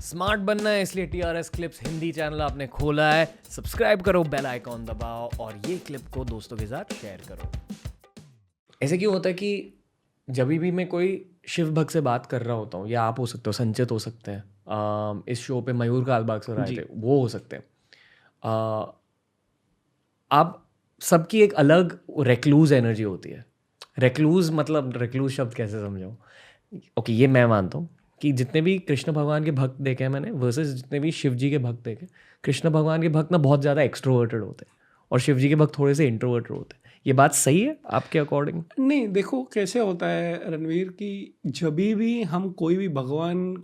Smart बनना है इसलिए TRS क्लिप्स हिंदी चैनल आपने खोला है। सब्सक्राइब करो, बेल आइकॉन दबाओ और ये क्लिप को दोस्तों के साथ शेयर करो। ऐसे क्यों होता है कि जब भी मैं कोई शिव भक्त से बात कर रहा होता हूँ, या आप हो सकते हो, संचित हो सकते हैं, इस शो पे मयूर कालबाग सर आए थे, वो हो सकते हैं, आप सबकी एक अलग रेक्लूज एनर्जी होती है। रेक्लूज मतलब रेक्लूज शब्द कैसे समझाऊँ? ओके, ये मैं मानता हूँ कि जितने भी कृष्ण भगवान के भक्त देखे हैं मैंने वर्सेस जितने भी शिव जी के भक्त देखे, कृष्ण भगवान के भक्त ना बहुत ज़्यादा एक्सट्रोवर्टेड होते हैं और शिव जी के भक्त थोड़े से इंट्रोवर्टेड होते हैं। ये बात सही है आपके अकॉर्डिंग? नहीं, देखो कैसे होता है रणवीर कि जब भी हम कोई भी भगवान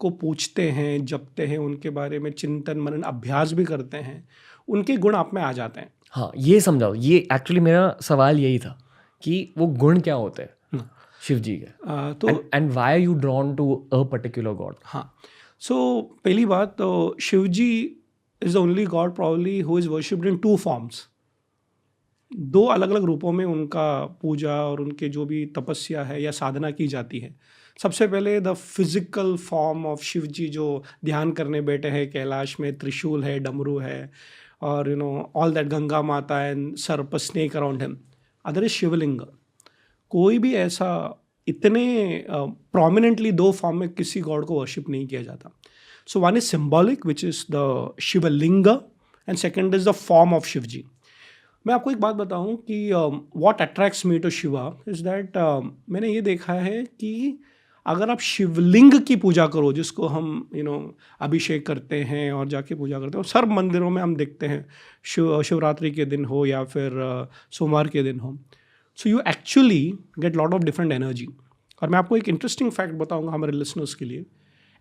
को पूछते हैं, जपते हैं, उनके बारे में चिंतन मनन अभ्यास भी करते हैं, उनके गुण आप में आ जाते हैं। हाँ, ये समझाओ। ये एक्चुअली मेरा सवाल यही था कि वो गुण क्या होते हैं शिव जी के, तो and why are you drawn to a particular god? हाँ, सो पहली बात तो Shiv ji is the only god probably who is worshipped in two forms. दो अलग अलग रूपों में उनका पूजा और उनके जो भी तपस्या है या साधना की जाती है। सबसे पहले the physical form of Shiv ji जो ध्यान करने बैठे हैं कैलाश में, त्रिशूल है, डमरू है और ऑल दैट, गंगा माता एंड सर्प snake around him. Other is Shivling. कोई भी ऐसा इतने प्रोमिनेंटली दो फॉर्म में किसी गॉड को वर्शिप नहीं किया जाता। So one is symbolic which is the Shivling and second is the form of Shiv ji. मैं आपको एक बात बताऊं कि what attracts me to Shiva is that मैंने ये देखा है कि अगर आप शिवलिंग की पूजा करो, जिसको हम अभिषेक करते हैं और जाके पूजा करते हैं, सर्व मंदिरों में हम देखते हैं, शिवरात्रि के दिन हो या फिर सोमवार के दिन हो, so you actually get lot of different energy. और मैं आपको एक इंटरेस्टिंग फैक्ट बताऊंगा हमारे लिसनर्स के लिए।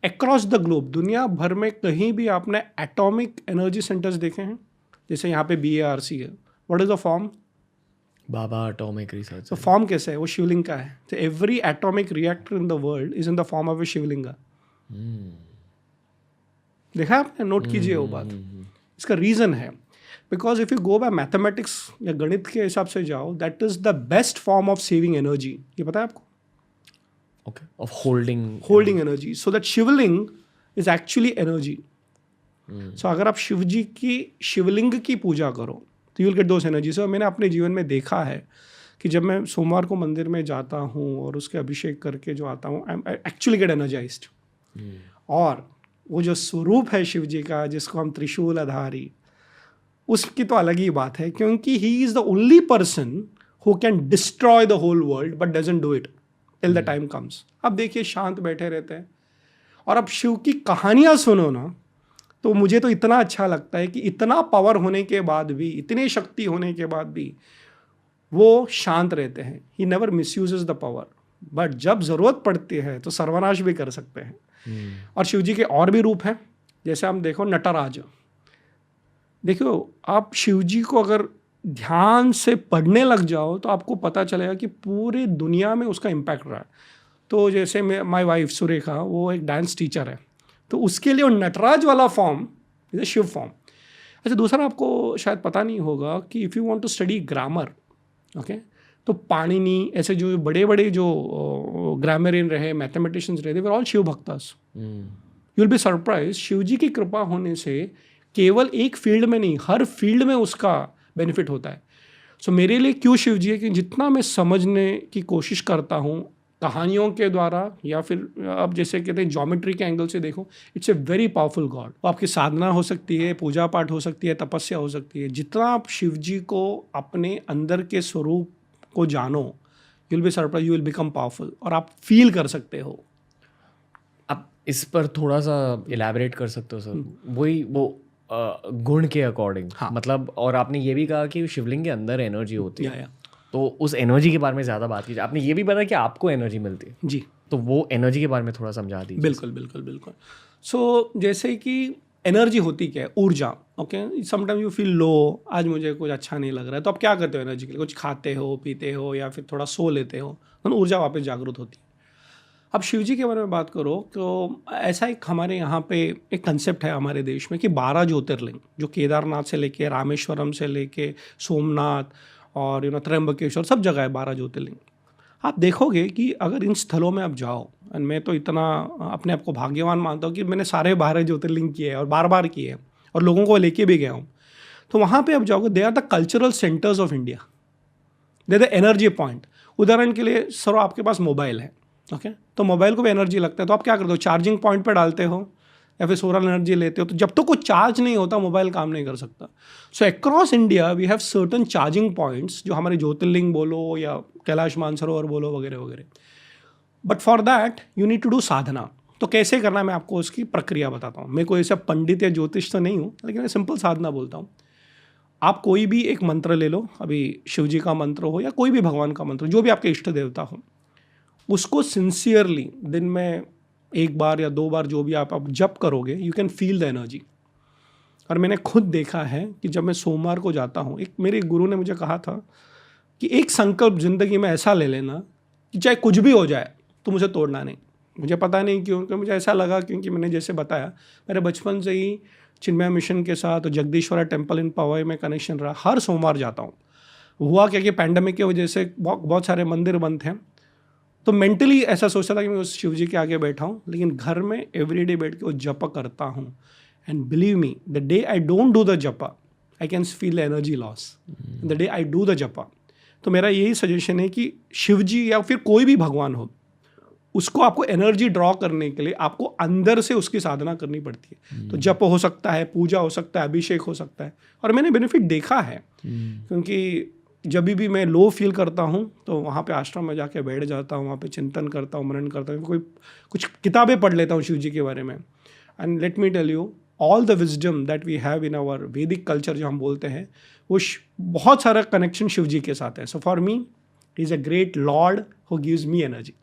अक्रॉस द ग्लोब, दुनिया भर में कहीं भी आपने एटॉमिक एनर्जी सेंटर्स देखे हैं? जैसे यहाँ पे BARC है, what is the form? Bhabha atomic research. तो फॉर्म कैसा है? वो शिवलिंग का है। तो every atomic reactor in the world is in the form of a Shivlinga. देखा आपने? नोट कीजिए वो बात। इसका रीजन है because if you go by mathematics या गणित के हिसाब से जाओ, that is the best form of saving energy. ये पता है आपको? Okay, of holding energy. So that Shivling is actually energy. So अगर आप शिव जी की शिवलिंग की पूजा करो तो you will get those energy. So मैंने अपने जीवन में देखा है कि जब मैं सोमवार को मंदिर में जाता हूँ और उसके अभिषेक करके जो आता हूँ, आई एक्चुअली गेट एनर्जाइज्ड। और वो जो स्वरूप है शिव जी का, जिसको हम त्रिशूल आधारी, उसकी तो अलग ही बात है, क्योंकि he is the only person who can destroy the whole world but doesn't do it till the time comes. अब देखिए, शांत बैठे रहते हैं और अब शिव की कहानियाँ सुनो ना, तो मुझे तो इतना अच्छा लगता है कि इतना पावर होने के बाद भी, इतनी शक्ति होने के बाद भी वो शांत रहते हैं। He never misuses the power, but जब जरूरत पड़ती है तो सर्वनाश भी कर सकते हैं। और शिव जी के और भी रूप हैं, जैसे हम देखो नटराज। देखो, आप शिव जी को अगर ध्यान से पढ़ने लग जाओ तो आपको पता चलेगा कि पूरी दुनिया में उसका इम्पैक्ट रहा है। तो जैसे माई वाइफ सुरेखा, वो एक डांस टीचर है, तो उसके लिए वो नटराज वाला form is a Shiva form. अच्छा, दूसरा आपको शायद पता नहीं होगा कि if you want to study grammar, okay, तो पाणिनि, ऐसे जो बड़े बड़े जो ग्रामरियन रहे, मैथमेटिशियंस रहे, दे वर ऑल शिव भक्तास। You will be surprise, Shiv ji की कृपा होने से केवल एक फील्ड में नहीं, हर फील्ड में उसका बेनिफिट होता है। सो मेरे लिए क्यों शिव जी है कि जितना मैं समझने की कोशिश करता हूँ कहानियों के द्वारा, या फिर अब जैसे कहते हैं ज्योमेट्री के एंगल से देखो, it's a very powerful God. आपकी साधना हो सकती है, पूजा पाठ हो सकती है, तपस्या हो सकती है। जितना आप शिव जी को अपने अंदर के स्वरूप को जानो, you will be surprise, you will become powerful और आप फील कर सकते हो। आप इस पर थोड़ा सा इलैबोरेट कर सकते हो सर? वही वो गुण के अकॉर्डिंग, हाँ। मतलब, और आपने ये भी कहा कि शिवलिंग के अंदर एनर्जी होती है, या। तो उस एनर्जी के बारे में ज़्यादा बात कीजिए। आपने ये भी बताया कि आपको एनर्जी मिलती है जी, तो वो एनर्जी के बारे में थोड़ा समझा दीजिए। बिल्कुल बिल्कुल बिल्कुल। सो जैसे कि एनर्जी होती क्या है? ऊर्जा। Okay, sometime you feel low, आज मुझे कुछ अच्छा नहीं लग रहा है, तो आप क्या करते हो एनर्जी के लिए? कुछ खाते हो, पीते हो, या फिर थोड़ा सो लेते हो, तो ऊर्जा वापस जागृत होती है। अब शिव जी के बारे में बात करो तो ऐसा एक हमारे यहाँ पे एक कंसेप्ट है हमारे देश में कि 12 ज्योतिर्लिंग, जो केदारनाथ से लेके रामेश्वरम से लेके सोमनाथ और त्र्यंबकेश्वर, सब जगह है 12 ज्योतिर्लिंग। आप देखोगे कि अगर इन स्थलों में आप जाओ, एंड मैं तो इतना अपने आप को भाग्यवान मानता हूँ कि मैंने सारे 12 ज्योतिर्लिंग किए हैं और बार बार किए हैं और लोगों को लेके भी गया हूँ। तो वहाँ पे आप जाओगे, they are the cultural centres of India, they the energy point. उदाहरण के लिए सर आपके पास मोबाइल है, ओके, तो मोबाइल को भी एनर्जी लगता है, तो आप क्या करते हो, चार्जिंग पॉइंट पे डालते हो या फिर सोलर एनर्जी लेते हो। तो जब तक कुछ चार्ज नहीं होता मोबाइल काम नहीं कर सकता। So across India we have certain charging points, जो हमारे ज्योतिर्लिंग बोलो या कैलाश मानसरोवर बोलो वगैरह वगैरह। But for that you need to do sadhana. तो कैसे करना है मैं आपको उसकी प्रक्रिया बताता हूँ। मैं कोई ऐसा पंडित या ज्योतिष तो नहीं हूँ, लेकिन मैं सिंपल साधना बोलता हूँ। आप कोई भी एक मंत्र ले लो, अभी शिव जी का मंत्र हो या कोई भी भगवान का मंत्र, जो भी आपके इष्ट देवता हो, उसको सिंसियरली दिन में 1 बार या 2 बार जो भी आप जप करोगे, you can feel the energy. और मैंने खुद देखा है कि जब मैं सोमवार को जाता हूँ, एक मेरे गुरु ने मुझे कहा था कि एक संकल्प ज़िंदगी में ऐसा ले लेना कि चाहे कुछ भी हो जाए तो मुझे तोड़ना नहीं। मुझे पता नहीं क्यों, क्योंकि मुझे ऐसा लगा, क्योंकि मैंने जैसे बताया मेरे बचपन से ही चिन्मय मिशन के साथ जगदीश्वरा टेम्पल इन पवई में कनेक्शन रहा। हर सोमवार जाता हूँ। हुआ क्या कि पैंडमिक की वजह से बहुत सारे मंदिर बंद थे, तो मेंटली ऐसा सोचता था कि मैं उस शिव जी के आगे बैठा हूँ, लेकिन घर में एवरीडे बैठ के वो जप करता हूँ। And believe me, the day I don't do the japa I can feel the energy loss. The day I do the japa. तो मेरा यही सजेशन है कि शिव जी या फिर कोई भी भगवान हो, उसको आपको एनर्जी ड्रॉ करने के लिए आपको अंदर से उसकी साधना करनी पड़ती है। तो जप हो सकता है, पूजा हो सकता है, अभिषेक हो सकता है। और मैंने बेनिफिट देखा है, क्योंकि जब भी मैं लो फील करता हूँ तो वहाँ पे आश्रम में जाके बैठ जाता हूँ, वहाँ पे चिंतन करता हूँ, मनन करता हूँ, कुछ किताबें पढ़ लेता हूँ शिव जी के बारे में। And let me tell you, all the wisdom that we have in our Vedic culture जो हम बोलते हैं, वो बहुत सारा कनेक्शन शिव जी के साथ है। So for me he is a great Lord who gives me energy.